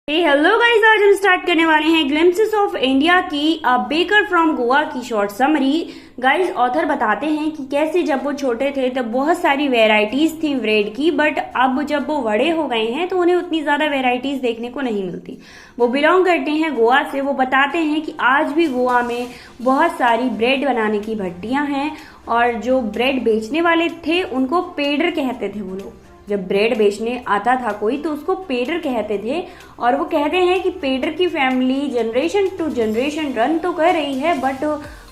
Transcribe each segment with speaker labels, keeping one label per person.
Speaker 1: Hello guys, आज हम start करने वाले हैं ग्लिम्पसेस ऑफ इंडिया की अ बेकर फ्रॉम गोवा की शॉर्ट समरी। गाइस, ऑथर बताते हैं कि कैसे जब वो छोटे थे तब बहुत सारी वेराइटीज थी ब्रेड की, बट अब जब वो बड़े हो गए हैं तो उन्हें उतनी ज्यादा वेराइटीज देखने को नहीं मिलती। वो बिलोंग करते हैं गोवा से। वो बताते हैं कि आज भी गोवा में बहुत सारी ब्रेड बनाने की भट्टियां हैं और जो ब्रेड बेचने वाले थे उनको पेडर कहते थे। वो लोग जब ब्रेड बेचने आता था कोई तो उसको पेडर कहते थे। और वो कहते हैं कि पेडर की family generation to generation run तो कर रही है, बट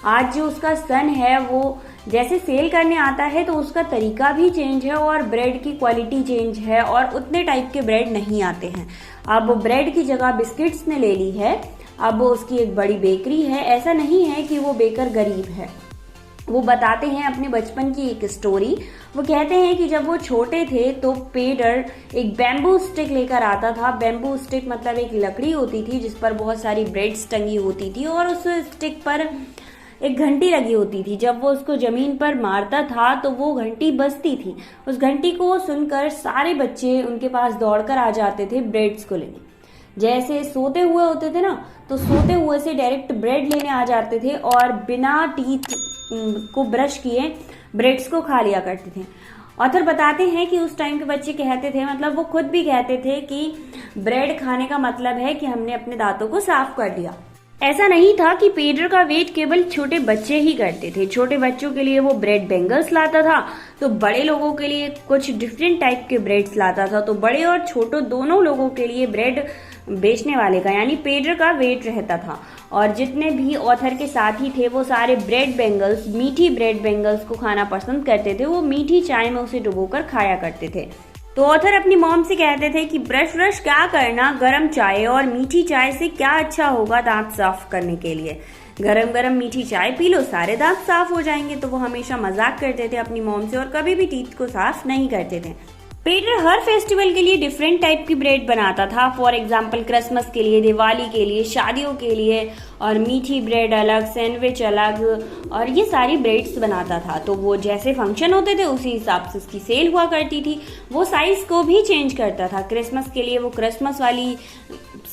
Speaker 1: आज जो उसका सन है वो जैसे सेल करने आता है तो उसका तरीका भी चेंज है और ब्रेड की क्वालिटी चेंज है और उतने टाइप के ब्रेड नहीं आते हैं। अब ब्रेड की जगह बिस्किट्स ने ले ली है। अब उसकी एक बड़ी बेकरी है। ऐसा नहीं है कि वो बेकर गरीब है। वो बताते हैं अपने बचपन की एक स्टोरी। वो कहते हैं कि जब वो छोटे थे तो पेडर एक बैम्बू स्टिक लेकर आता था। बैम्बू स्टिक मतलब एक लकड़ी होती थी जिस पर बहुत सारी ब्रेड्स टंगी होती थी और उस स्टिक पर एक घंटी लगी होती थी। जब वो उसको जमीन पर मारता था तो वो घंटी बजती थी। उस घंटी को सुनकर सारे बच्चे उनके पास दौड़कर आ जाते थे ब्रेड्स को लेने। जैसे सोते हुए होते थे ना, तो सोते हुए से डायरेक्ट ब्रेड लेने आ जाते थे और बिना टीथ को ब्रश किए ब्रेड्स को खा लिया करते थे। ऑथर बताते हैं कि उस टाइम के बच्चे कहते थे, मतलब वो खुद भी कहते थे कि ब्रेड खाने का मतलब है कि हमने अपने दांतों को साफ कर दिया। ऐसा नहीं था कि पेडर का वेट केवल छोटे बच्चे ही करते थे। छोटे बच्चों के लिए वो ब्रेड बेंगल्स लाता था, तो बड़े लोगों के लिए कुछ डिफरेंट टाइप के ब्रेड्स लाता था। तो बड़े और छोटे दोनों लोगों के लिए ब्रेड बेचने वाले का यानी पेडर का वेट रहता था। और जितने भी ऑथर के साथी थे वो सारे ब्रेड बेंगल्स, मीठी ब्रेड बेंगल्स को खाना पसंद करते थे। वो मीठी चाय में उसे डुबोकर खाया करते थे। तो ऑथर अपनी मॉम से कहते थे कि ब्रश व्रश क्या करना, गरम चाय और मीठी चाय से क्या अच्छा होगा दांत साफ करने के लिए। गरम गरम मीठी चाय पी लो, सारे दांत साफ हो जाएंगे। तो वो हमेशा मजाक करते थे अपनी मॉम से और कभी भी टीथ को साफ नहीं करते थे। पेडर हर फेस्टिवल के लिए डिफरेंट टाइप की ब्रेड बनाता था। फॉर एग्जाम्पल क्रिसमस के लिए, दिवाली के लिए, शादियों के लिए। और मीठी ब्रेड अलग, सैंडविच अलग, और ये सारी ब्रेड्स बनाता था। तो वो जैसे फंक्शन होते थे उसी हिसाब से उसकी सेल हुआ करती थी। वो साइज को भी चेंज करता था। क्रिसमस के लिए वो क्रिसमस वाली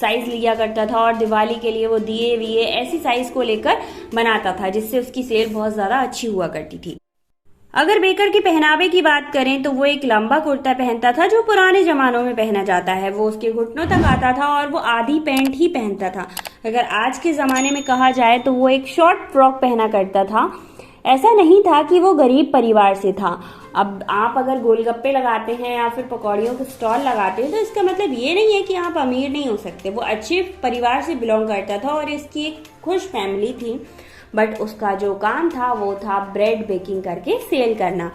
Speaker 1: साइज लिया करता था और दिवाली के लिए वो दिए विए ऐसी साइज को लेकर बनाता था, जिससे उसकी सेल बहुत ज्यादा अच्छी हुआ करती थी। अगर बेकर के पहनावे की बात करें तो वो एक लंबा कुर्ता पहनता था जो पुराने जमानों में पहना जाता है। वो उसके घुटनों तक आता था और वो आधी पैंट ही पहनता था। अगर आज के जमाने में कहा जाए तो वो एक शॉर्ट फ्रॉक पहना करता था। ऐसा नहीं था कि वो गरीब परिवार से था। अब आप अगर गोलगप्पे लगाते हैं या फिर पकौड़ियों के स्टॉल लगाते हैं तो इसका मतलब ये नहीं है कि आप अमीर नहीं हो सकते। वो अच्छे परिवार से बिलोंग करता था और इसकी एक खुश फैमिली थी, बट उसका जो काम था वो था ब्रेड बेकिंग करके सेल करना।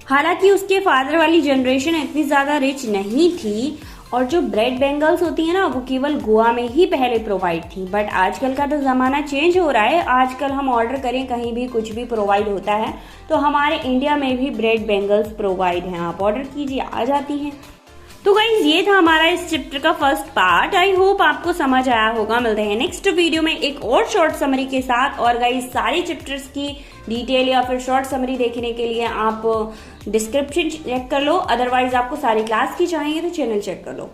Speaker 1: हालांकि उसके फादर वाली जनरेशन इतनी ज्यादा रिच नहीं थी और जो ब्रेड बेंगल्स होती है ना वो केवल गोवा में ही पहले प्रोवाइड थी। बट आजकल का तो जमाना चेंज हो रहा है। आजकल हम ऑर्डर करें कहीं भी कुछ भी प्रोवाइड होता है, तो हमारे इंडिया में भी ब्रेड बेंगल्स प्रोवाइड हैं। आप ऑर्डर कीजिए, आ जाती हैं। तो गाइज, ये था हमारा इस चैप्टर का फर्स्ट पार्ट। आई होप आपको समझ आया होगा। मिलते हैं नेक्स्ट वीडियो में एक और शॉर्ट समरी के साथ। और गाइज, सारी चैप्टर्स की डिटेल या फिर शॉर्ट समरी देखने के लिए आप डिस्क्रिप्शन चेक कर लो, अदरवाइज आपको सारी क्लास की चाहिए तो चैनल चेक कर लो।